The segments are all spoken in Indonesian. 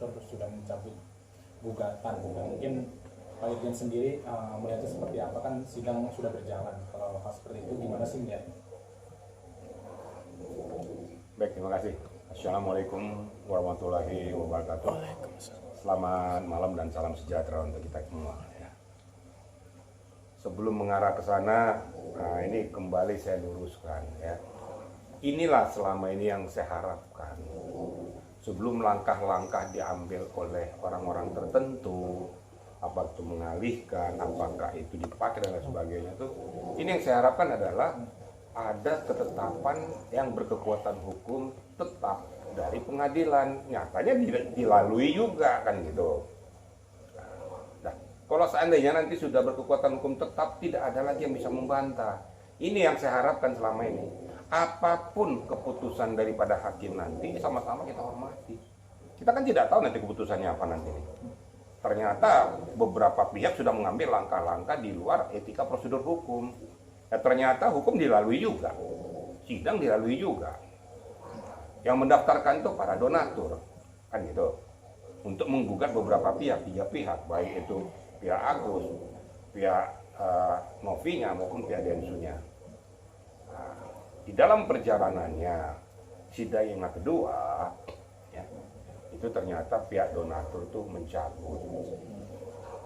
donatur sudah mencabut gugatan. Dan mungkin Pak Irjen sendiri melihatnya seperti apa, kan sidang sudah berjalan. Kalau hal seperti itu gimana sih melihatnya? Baik, terima kasih. Assalamualaikum warahmatullahi wabarakatuh. Selamat malam dan salam sejahtera untuk kita semua. Ya. Sebelum mengarah ke sana, ini kembali saya luruskan. Ya. Inilah selama ini yang saya harapkan. Sebelum langkah-langkah diambil oleh orang-orang tertentu, apakah itu mengalihkan, apakah itu dipakai dan lain sebagainya, itu ini yang saya harapkan adalah ada ketetapan yang berkekuatan hukum tetap dari pengadilan. Nyatanya dilalui juga kan gitu. Nah, kalau seandainya nanti sudah berkekuatan hukum tetap, tidak ada lagi yang bisa membantah. Ini yang saya harapkan selama ini. Apapun keputusan daripada hakim nanti, sama-sama kita hormati. Kita kan tidak tahu nanti keputusannya apa nanti. Ternyata beberapa pihak sudah mengambil langkah-langkah di luar etika prosedur hukum. Ya, ternyata hukum dilalui juga, sidang dilalui juga. Yang mendaftarkan itu para donatur, kan gitu. Untuk menggugat beberapa pihak, 3 pihak, baik itu pihak Agus, pihak Novinya maupun pihak Densunya. Di dalam perjalanannya sidang yang kedua, ya, itu ternyata pihak donatur itu mencabut.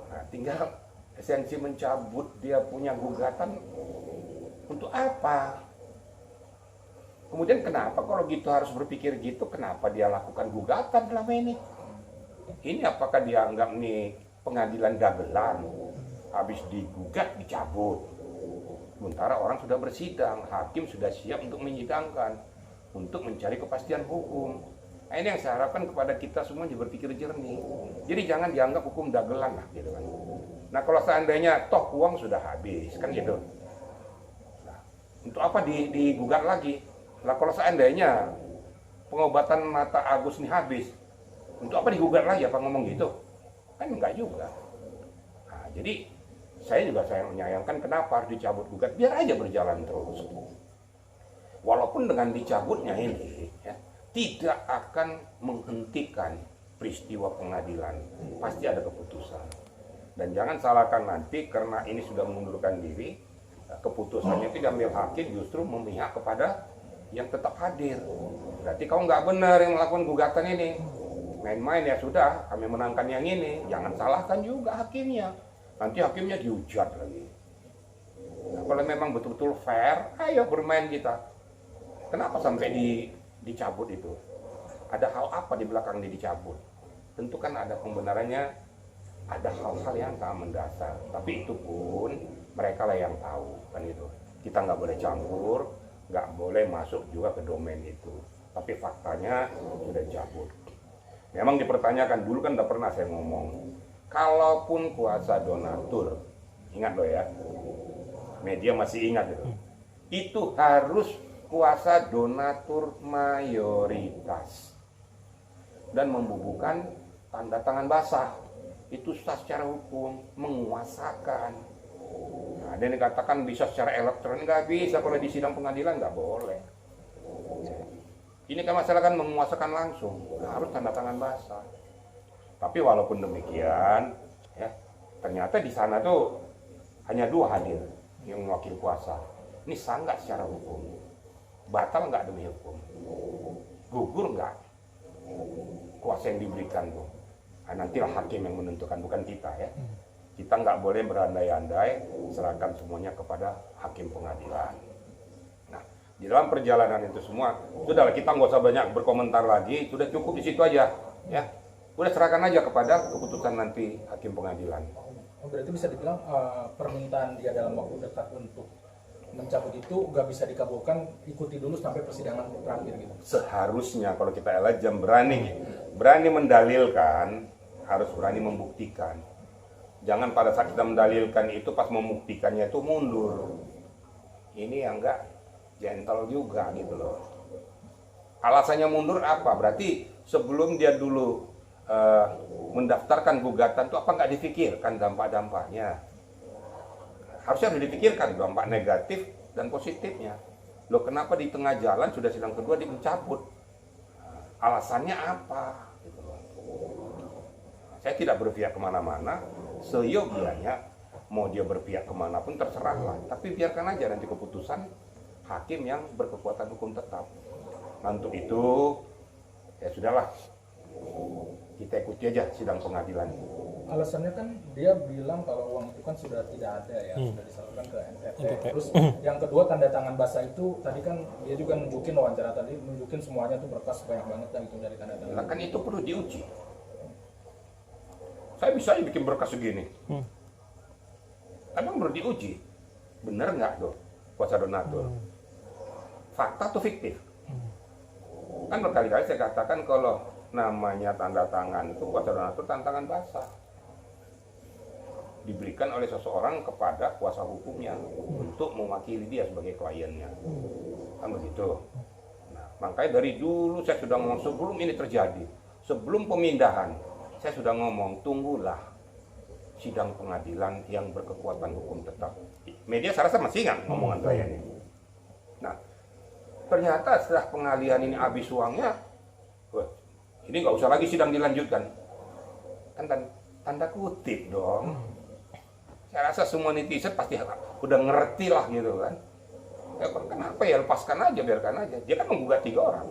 Nah, tinggal esensi mencabut dia punya gugatan untuk apa? Kemudian kenapa kalau gitu harus berpikir gitu? Kenapa dia lakukan gugatan selama ini? Ini apakah dianggap nih pengadilan dagelan? Habis digugat dicabut. Sementara orang sudah bersidang, hakim sudah siap untuk menyidangkan, untuk mencari kepastian hukum. Nah, ini yang saya harapkan kepada kita semua berpikir jernih. Jadi jangan dianggap hukum dagelan lah, gitu kan. Nah, kalau seandainya toh uang sudah habis, kan gitu. Nah, untuk apa digugat lagi? Nah, kalau seandainya pengobatan mata Agus ini habis, untuk apa digugat lagi? Apa ngomong gitu? Kan enggak juga. Nah, jadi saya juga menyayangkan kenapa harus dicabut gugat, biar aja berjalan terus. Walaupun dengan dicabutnya ini ya, tidak akan menghentikan peristiwa pengadilan, pasti ada keputusan. Dan jangan salahkan nanti karena ini sudah mengundurkan diri, keputusannya itu diambil hakim justru memihak kepada yang tetap hadir. Berarti kau nggak benar yang melakukan gugatan ini, main-main ya sudah, kami menangkan yang ini, jangan salahkan juga hakimnya. Nanti hakimnya dihujat lagi. Nah, kalau memang betul-betul fair, ayo bermain kita. Kenapa sampai dicabut itu? Ada hal apa di belakang dicabut? Tentu kan ada pembenarannya, ada hal-hal yang sangat mendasar. Tapi itu pun mereka lah yang tahu, kan itu. Kita nggak boleh campur, nggak boleh masuk juga ke domain itu. Tapi faktanya sudah dicabut. Memang dipertanyakan, dulu kan udah pernah saya ngomong, kalaupun kuasa donatur, ingat loh ya, media masih ingat itu harus kuasa donatur mayoritas dan membubuhkan tanda tangan basah. Itu sah secara hukum, menguasakan. Nah, dan dikatakan bisa secara elektronik, nggak bisa. Kalau di sidang pengadilan nggak boleh. Ini kan masalah kan menguasakan langsung, harus tanda tangan basah. Tapi walaupun demikian, ya, ternyata di sana tuh hanya 2 hadir yang mewakili kuasa. Ini sah nggak secara hukum? Batal nggak demi hukum? Gugur nggak kuasa yang diberikan tuh? Nah, nantilah hakim yang menentukan, bukan kita ya. Kita nggak boleh berandai-andai, serahkan semuanya kepada hakim pengadilan. Nah, di dalam perjalanan itu semua, sudahlah kita nggak usah banyak berkomentar lagi, sudah cukup di situ aja, ya. Udah serahkan aja kepada keputusan nanti hakim pengadilan. Oh, berarti bisa dibilang permintaan dia dalam waktu dekat untuk mencabut itu nggak bisa dikabulkan, ikuti dulu sampai persidangan terakhir gitu. Seharusnya kalau kita LHM berani mendalilkan, harus berani membuktikan. Jangan pada saat kita mendalilkan itu pas membuktikannya itu mundur. Ini yang enggak gentle juga gitu loh. Alasannya mundur apa? Berarti sebelum dia dulu mendaftarkan gugatan itu apa nggak dipikirkan dampak-dampaknya? Harusnya dipikirkan dampak negatif dan positifnya. Loh, kenapa di tengah jalan sudah sidang kedua dia mencabut? Alasannya apa? Gitu loh. Saya tidak berpihak kemana-mana, seyogianya mau dia berpihak kemana pun terserah lah. Tapi biarkan aja nanti keputusan hakim yang berkekuatan hukum tetap. Nah, untuk itu ya sudahlah, kita ikuti aja sidang pengadilan. Alasannya kan dia bilang kalau uang itu kan sudah tidak ada ya, sudah disalurkan ke NTT. Terus yang kedua tanda tangan basah itu tadi kan dia juga nunjukin wawancara tadi, nunjukin semuanya tuh berkas banyak banget lah itu dari tanda tangan. Nah, kan itu perlu diuji. Saya bisa aja bikin berkas segini. Emang perlu diuji. Bener nggak tuh kuasa donatur? Fakta atau fiktif? Kan berkali-kali saya katakan kalau namanya tanda tangan itu kuasa donatur tanda tangan basah. Diberikan oleh seseorang kepada kuasa hukumnya untuk mewakili dia sebagai kliennya. Kan begitu. Nah, makanya dari dulu saya sudah ngomong sebelum ini terjadi, sebelum pemindahan, saya sudah ngomong tunggulah sidang pengadilan yang berkekuatan hukum tetap. Media saya rasa masih ingat ngomongan saya ini. Nah, ternyata setelah pengalihan ini habis uangnya, wah, ini nggak usah lagi sidang dilanjutkan. Kan tanda kutip dong. Saya rasa semua netizen pasti udah ngerti lah gitu kan. Ya, kenapa ya lepaskan aja, biarkan aja. Dia kan menggugat 3 orang.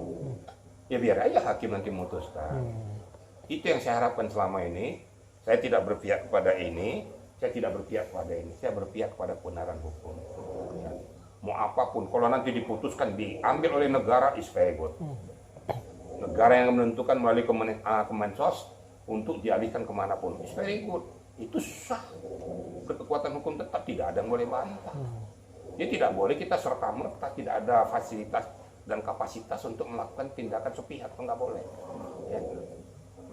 Ya biar aja hakim nanti memutuskan. Itu yang saya harapkan selama ini. Saya tidak berpihak kepada ini, saya tidak berpihak kepada ini. Saya berpihak kepada kebenaran hukum. Ya. Mau apapun, kalau nanti diputuskan diambil oleh negara, is very good. Negara yang menentukan melalui Kemensos untuk dialihkan kemanapun, is very good. Itu sah. Kekuatan hukum tetap tidak ada yang boleh bantah. Jadi tidak boleh kita serta-merta tidak ada fasilitas dan kapasitas untuk melakukan tindakan sepihak, nggak boleh. Ya.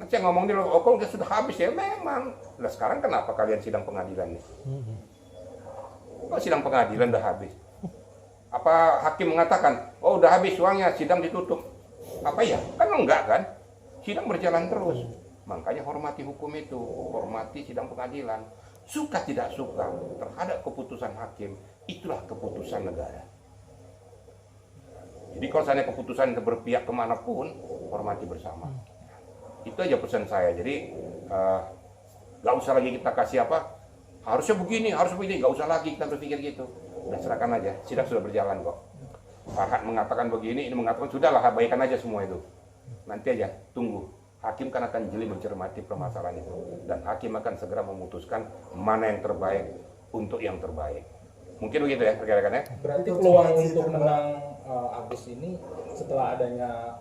Nanti yang ngomong di Okol udah sudah habis ya memang. Nah sekarang kenapa kalian sidang pengadilan nih? Kok sidang pengadilan udah habis? Apa hakim mengatakan, oh udah habis uangnya, sidang ditutup? Apa ya? Kan enggak kan? Sidang berjalan terus. Makanya hormati hukum itu, hormati sidang pengadilan. Suka tidak suka terhadap keputusan hakim, itulah keputusan negara. Jadi kalau saya keputusan berpihak kemanapun, hormati bersama. Itu aja pesan saya. Jadi nggak usah lagi kita kasih apa, harusnya begini, nggak usah lagi kita berpikir gitu. Udah serahkan aja, sidang sudah berjalan kok. Farhad mengatakan begini, ini mengatakan sudahlah, abaikan aja semua itu. Nanti aja, tunggu. Hakim kan akan jeli mencermati permasalahan itu. Dan hakim akan segera memutuskan mana yang terbaik untuk yang terbaik. Mungkin begitu ya, rekan-rekan ya. Berarti peluang untuk menang Agus ini setelah adanya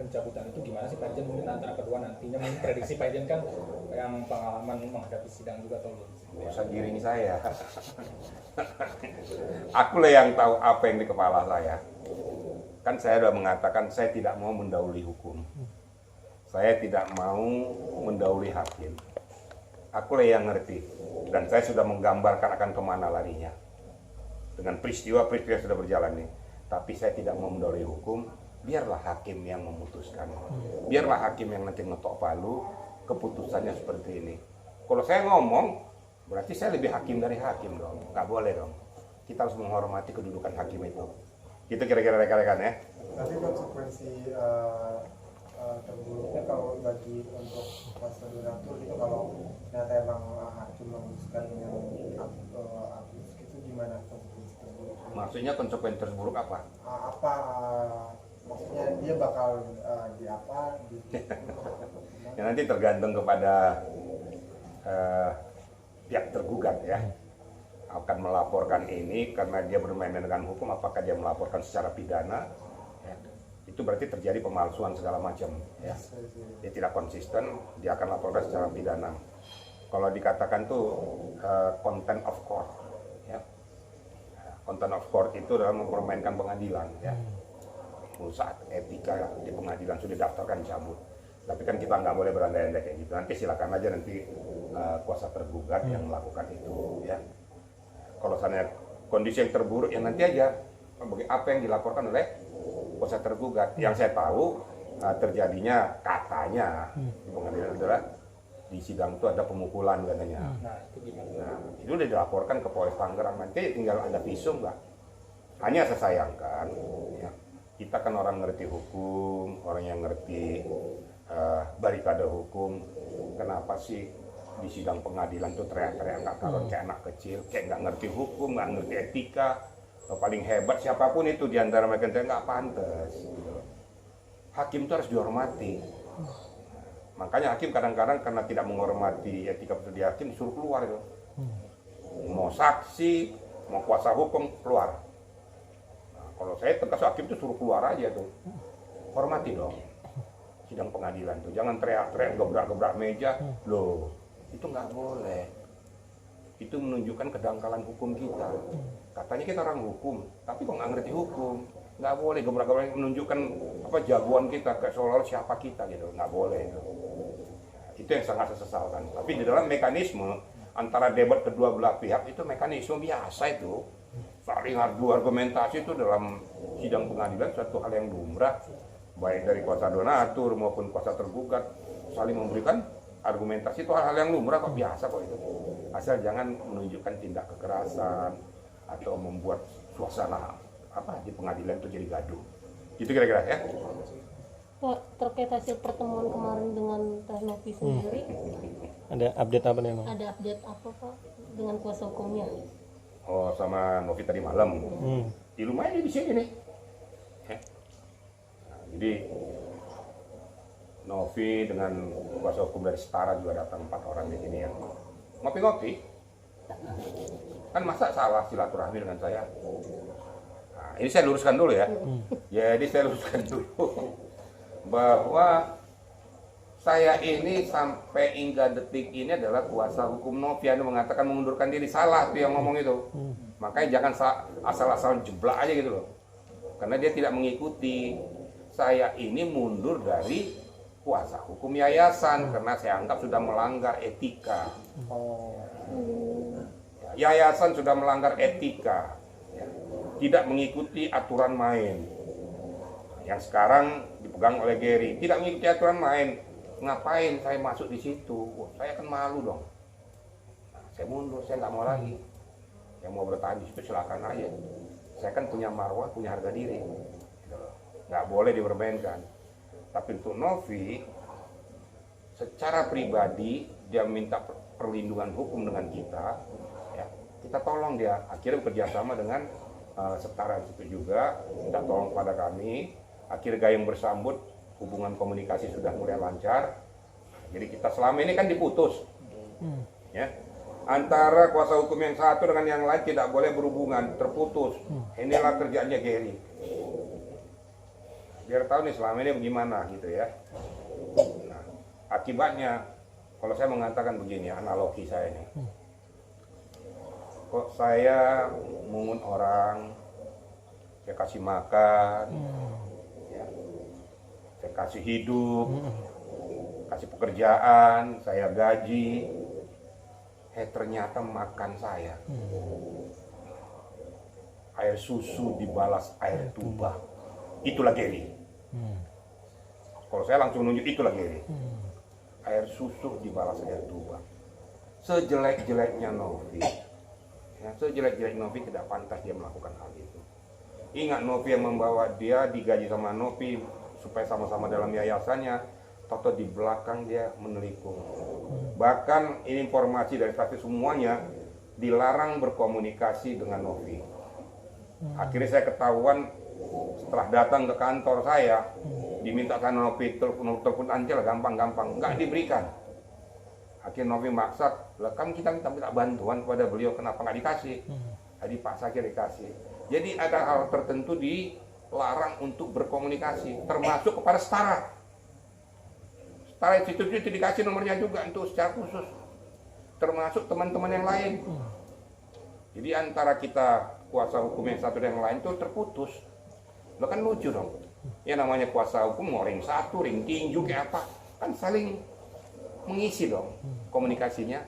pencabutan itu gimana sih Pak Ijen? Mungkin antara kedua nantinya, mungkin prediksi Pak Ijen kan yang pengalaman menghadapi sidang juga atau belum? Usah giring saya. Aku lah yang tahu apa yang di kepala saya. Kan saya sudah mengatakan saya tidak mau mendahului hukum. Saya tidak mau mendahului hakim. Aku lah yang ngerti. Dan saya sudah menggambarkan akan kemana larinya. Dengan peristiwa-peristiwa sudah berjalan nih. Tapi saya tidak mau mendahului hukum. Biarlah hakim yang memutuskan. Biarlah hakim yang nanti ngetok palu. Keputusannya seperti ini. Kalau saya ngomong, berarti saya lebih hakim dari hakim dong. Nggak boleh dong. Kita harus menghormati kedudukan hakim itu. Itu kira-kira rekan-rekan ya. Tapi konsekuensi terburuknya kalau bagi untuk kuasa donatur itu kalau ternyata emang hakim memutuskan yang Agus itu gimana konsekuensi terburuk? Maksudnya konsekuensi terburuk apa? Maksudnya dia bakal Ya nanti tergantung kepada pihak tergugat ya. Akan melaporkan ini karena dia bermain dengan hukum, apakah dia melaporkan secara pidana? Ya. Itu berarti terjadi pemalsuan segala macam ya. Dia tidak konsisten, dia akan laporkan secara pidana. Kalau dikatakan tuh contempt of court ya. Contempt of court itu dalam mempermainkan pengadilan ya. Saat etika di pengadilan sudah daftarkan cabut. Tapi kan kita nggak boleh berandai-andai kayak gitu. Nanti silakan aja nanti kuasa tergugat yang melakukan itu ya. Kalau misalnya kondisi yang terburuk ya nanti aja apa yang dilaporkan oleh kuasa tergugat. Yang saya tahu terjadinya katanya di pengadilan adalah di sidang itu ada pemukulan katanya. Nah itu gimana? Nah, itu udah dilaporkan ke Polres Tangerang, nanti tinggal ada visum nggak? Hanya saya sayangkan, ya, kita kan orang ngerti hukum, orang yang ngerti barikade hukum. Kenapa sih di sidang pengadilan tuh teriak-teriak nggak karuan kayak anak kecil, kayak nggak ngerti hukum, nggak ngerti etika. Paling hebat siapapun itu di antara mereka nggak pantas. Gitu. Hakim itu harus dihormati. Makanya hakim kadang-kadang karena tidak menghormati etika pribadi hakim disuruh keluar itu. Mau saksi, mau kuasa hukum keluar. Nah, kalau saya tegas hakim itu suruh keluar aja tuh. Hormati dong sidang pengadilan tuh. Jangan teriak-teriak, gebrak-gebrak meja. Loh, itu nggak boleh. Itu menunjukkan kedangkalan hukum kita. Katanya kita orang hukum, tapi kok nggak ngerti hukum. Nggak boleh gebrak-gebrak menunjukkan apa jagoan kita, kayak seolah-olah siapa kita gitu. Nggak boleh itu. Itu yang sangat saya sesalkan. Tapi di dalam mekanisme antara debat kedua belah pihak itu mekanisme biasa itu. Saling adu argumentasi itu dalam sidang pengadilan suatu hal yang lumrah. Baik dari kuasa donatur maupun kuasa tergugat saling memberikan argumentasi itu hal-hal yang lumrah kok, biasa kok itu. Asal jangan menunjukkan tindak kekerasan atau membuat suasana apa di pengadilan itu jadi gaduh. Itu kira-kira ya. Pak, terkait hasil pertemuan kemarin dengan Teh Novi sendiri, Ada update apa nih, Bang? ada update apa Pak dengan kuasa hukumnya? Oh, sama Novi tadi malam. Di rumahnya di sini nih. Ya. Nah, jadi Novi dengan kuasa hukum dari Setara juga datang 4 orang di sini ya. Ngopi-ngopi. Kan masa salah silaturahmi dengan saya? Nah, ini saya luruskan dulu ya. Jadi saya luruskan dulu bahwa saya ini sampai hingga detik ini adalah kuasa hukum Novi yang mengatakan mengundurkan diri. Salah tuh yang ngomong itu. Makanya jangan asal-asal jeblak aja gitu loh. Karena dia tidak mengikuti. Saya ini mundur dari kuasa hukum yayasan karena saya anggap sudah melanggar etika. Yayasan sudah melanggar etika, ya. Tidak mengikuti aturan main. Yang sekarang dipegang oleh Gary, tidak mengikuti aturan main. Ngapain saya masuk di situ? Wah, saya kan malu dong. Nah, saya mundur, saya nggak mau lagi. Yang mau bertahan di situ silakan aja. Saya kan punya marwah, punya harga diri. Nggak boleh dipermainkan. Tapi untuk Novi, secara pribadi dia minta perlindungan hukum dengan kita, ya, kita tolong dia. Akhirnya bekerja sama dengan Setara itu juga, minta tolong kepada kami. Akhirnya gayung bersambut, hubungan komunikasi sudah mulai lancar. Jadi kita selama ini kan diputus, ya. Antara kuasa hukum yang satu dengan yang lain tidak boleh berhubungan, terputus. Inilah kerjaannya Gary. Biar tahu nih selama ini bagaimana gitu ya. Nah, akibatnya, kalau saya mengatakan begini, analogi saya nih. Kok saya mungut orang, saya kasih makan, ya, saya kasih hidup, kasih pekerjaan, saya gaji, ternyata makan saya. Air susu dibalas air tuba, itulah Gary. Kalau saya langsung nunjuk itulah Gary. Air susu dibalas air tuba. Sejelek-jeleknya Novi, ya, sejelek-jelek Novi tidak pantas dia melakukan hal itu. Ingat Novi yang membawa dia digaji sama Novi supaya sama-sama dalam yayasannya, atau di belakang dia menelikung. Bahkan ini informasi dari saksi semuanya dilarang berkomunikasi dengan Novi. Akhirnya saya ketahuan setelah datang ke kantor saya, diminta kan Novi telepon Ancel gampang-gampang, nggak diberikan. Akhirnya Novi maksa, lah kan kita minta bantuan kepada beliau, kenapa nggak dikasih? Tadi Pak Sakir dikasih. Jadi ada hal tertentu dilarang untuk berkomunikasi, termasuk kepada Setara. Setara itu dikasih nomornya juga untuk secara khusus, termasuk teman-teman yang lain. Jadi antara kita kuasa hukum yang satu dan yang lain itu terputus. Lo kan lucu dong. Ya namanya kuasa hukum mau ring satu, ring tinju kayak apa, kan saling mengisi dong komunikasinya.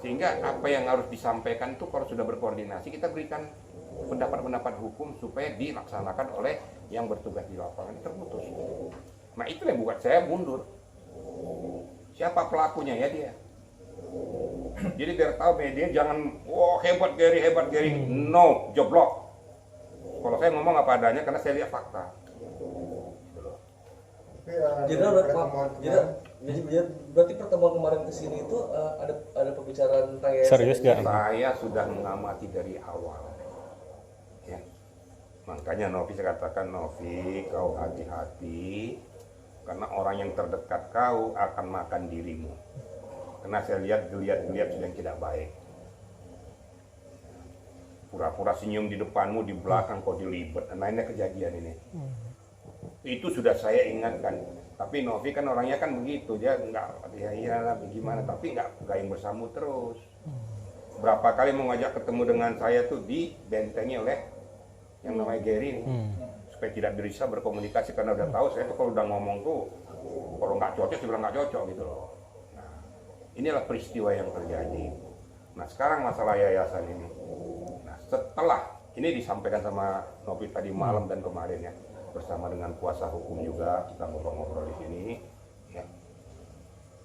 Sehingga apa yang harus disampaikan itu kalau sudah berkoordinasi kita berikan pendapat-pendapat hukum supaya dilaksanakan oleh yang bertugas di lapangan. Terputus. Nah itu yang buat saya mundur. Siapa pelakunya ya dia. Jadi biar tahu media jangan, wah hebat Gary, no, joblok. Kalau saya ngomong apa adanya karena saya lihat fakta. Jenderal, pertemuan berarti pertemuan kemarin ke sini itu ada pembicaraan tentang yayasan Serius ini? nggak? Saya sudah mengamati dari awal. Ya. Makanya Novi saya katakan, Novi kau hati-hati karena orang yang terdekat kau akan makan dirimu. Karena saya lihat geliat-geliat sudah tidak baik. Pura-pura senyum di depanmu, di belakang kau dilibet. Nah ini kejadian ini. Itu sudah saya ingatkan. Tapi Novi kan orangnya kan begitu, dia nggak ya gimana, tapi nggak yang bersambut terus. Berapa kali mau ngajak ketemu dengan saya tuh dibentengi oleh yang namanya Gary nih. Supaya tidak bisa berkomunikasi karena udah tahu saya tuh kalau udah ngomong tuh kalau nggak cocok sih bilang nggak cocok gitu loh. Nah, inilah peristiwa yang terjadi. Nah sekarang masalah yayasan ini. Nah setelah ini disampaikan sama Novi tadi malam dan kemarin ya, bersama dengan kuasa hukum juga kita ngobrol-ngobrol di sini. Ya.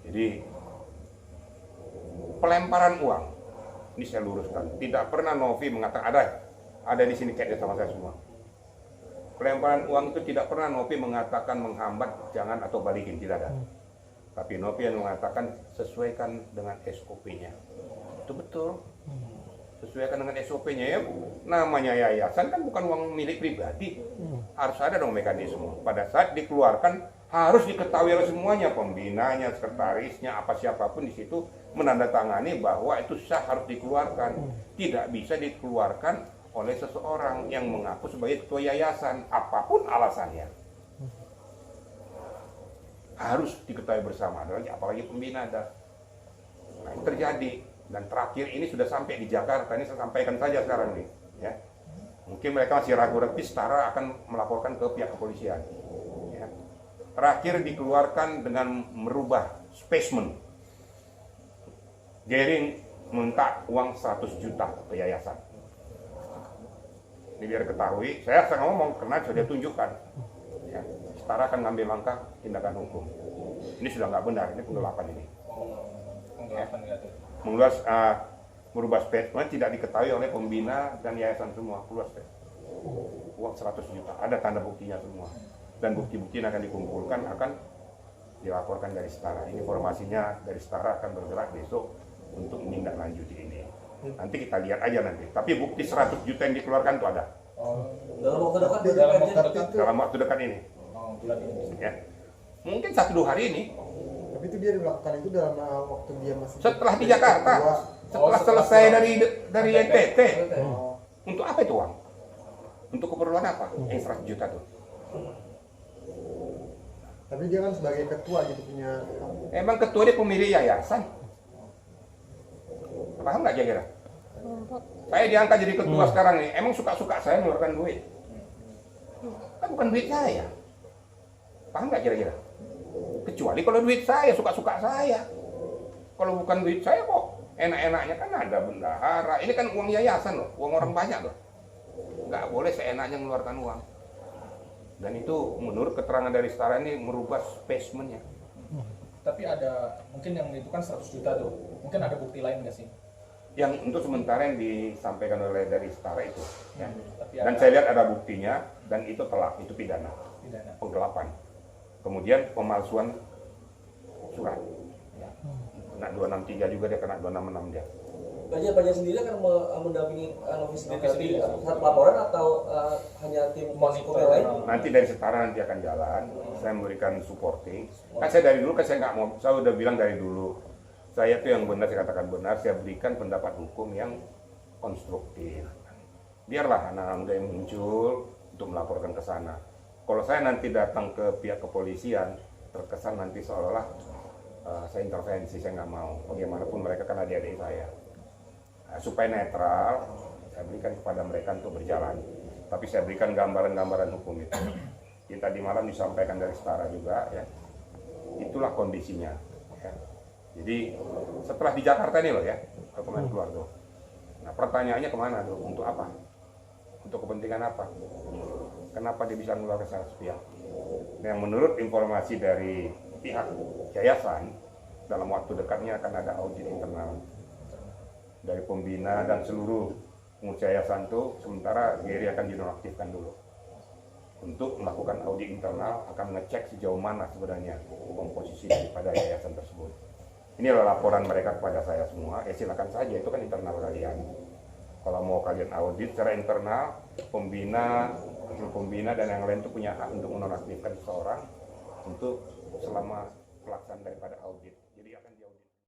Jadi pelemparan uang ini saya luruskan. Tidak pernah Novi mengatakan ada di sini kayaknya sama saya semua. Pelemparan uang itu tidak pernah Novi mengatakan menghambat, jangan atau balikin, tidak ada. Tapi Novi yang mengatakan sesuaikan dengan SOP-nya. Itu betul. Sesuaikan dengan SOP-nya ya. Namanya yayasan kan bukan uang milik pribadi. Harus ada dong mekanisme. Pada saat dikeluarkan harus diketahui oleh semuanya, pembinanya, sekretarisnya, apa siapapun di situ menandatangani bahwa itu sah harus dikeluarkan. Tidak bisa dikeluarkan oleh seseorang yang mengaku sebagai ketua yayasan, apapun alasannya. Harus diketahui bersama, apalagi pembina ada. Nah, ini terjadi. Dan terakhir ini sudah sampai di Jakarta, ini saya sampaikan saja sekarang nih. Ya. Mungkin mereka masih ragu-ragu, Setara akan melaporkan ke pihak kepolisian. Ya. Terakhir dikeluarkan dengan merubah spesimen. Gering minta uang 100 juta ke yayasan. Ini biar ketahui, saya ngomong karena sudah tunjukkan. Ya, Setara akan ngambil langkah tindakan hukum. Ini sudah nggak benar, ini penggelapan ini. Penggelapan ya. Merubah statement tidak diketahui oleh pembina dan yayasan semua. Keluar statement. Uang 100 juta, ada tanda buktinya semua. Dan bukti-bukti yang akan dikumpulkan akan dilaporkan dari Setara. Ini informasinya dari Setara akan bergerak besok untuk menindaklanjuti ini. Nanti kita lihat aja nanti. Tapi bukti 100 juta yang dikeluarkan itu ada. Dalam waktu dekat, Dalam waktu dekat ini. Bulan ini. Ya. Mungkin 1-2 hari ini. Tapi itu dia melakukan itu dalam waktu dia masih Setelah di Jakarta. Setelah selesai dari NTT. Untuk apa itu uang? Untuk keperluan apa? Yang 100 juta tuh. Tapi dia kan sebagai ketua gitu punya. Emang ketua dia pemilik yayasan? Paham nggak kira-kira? Saya diangkat jadi ketua sekarang nih. Emang suka-suka saya mengeluarkan duit? Kan bukan duit saya. Paham nggak kira-kira? Kecuali kalau duit saya, suka-suka saya. Kalau bukan duit saya kok enak-enaknya kan ada bendahara. Ini kan uang yayasan loh, uang orang banyak loh. Nggak boleh seenaknya mengeluarkan uang. Dan itu menurut keterangan dari Setara ini merubah spesimennya. Tapi ada, mungkin yang itu kan 100 juta tuh. Mungkin ada bukti lain nggak sih? Yang untuk sementara yang disampaikan oleh dari Setara itu. Ya. Tapi Dan ada- saya lihat ada buktinya dan itu telah, itu pidana. Pidana. Penggelapan. Kemudian pemalsuan surat. Ya. Kena 263 juga dia, kena 266 dia. Pajak sendiri akan mendampingi Novi sendiri Novi sendiri. saat laporan atau hanya tim Monitor. yang lain? Nanti dari Setara nanti akan jalan. Saya memberikan supporting. Kan saya dari dulu kan saya nggak mau, saya udah bilang dari dulu. Saya tuh yang benar, saya katakan benar, saya berikan pendapat hukum yang konstruktif. Biarlah anak-anak muda yang muncul untuk melaporkan ke sana. Kalau saya nanti datang ke pihak kepolisian, terkesan nanti seolah-olah saya intervensi, saya nggak mau. Bagaimanapun mereka kan adik-adik saya. Nah, supaya netral, saya berikan kepada mereka untuk berjalan. Tapi saya berikan gambaran-gambaran hukum itu. Yang tadi malam disampaikan dari Setara juga, ya. Itulah kondisinya. Ya. Jadi setelah di Jakarta ini loh ya, dokumen keluar tuh. Nah pertanyaannya kemana tuh? Untuk apa? Untuk kepentingan apa? Kenapa dia bisa mengeluarkan secara sepihak? Yang menurut informasi dari pihak yayasan, dalam waktu dekatnya akan ada audit internal dari pembina dan seluruh pengurus yayasan itu. Sementara Gary akan dinonaktifkan dulu untuk melakukan audit internal, akan ngecek sejauh mana sebenarnya komposisi daripada yayasan tersebut. Ini adalah laporan mereka kepada saya semua. Ya silakan saja, itu kan internal kalian. Kalau mau kalian audit secara internal, pembina, wakil pembina dan yang lain itu punya hak untuk menonaktifkan seseorang untuk selama pelaksanaan daripada audit. Jadi akan diaudit.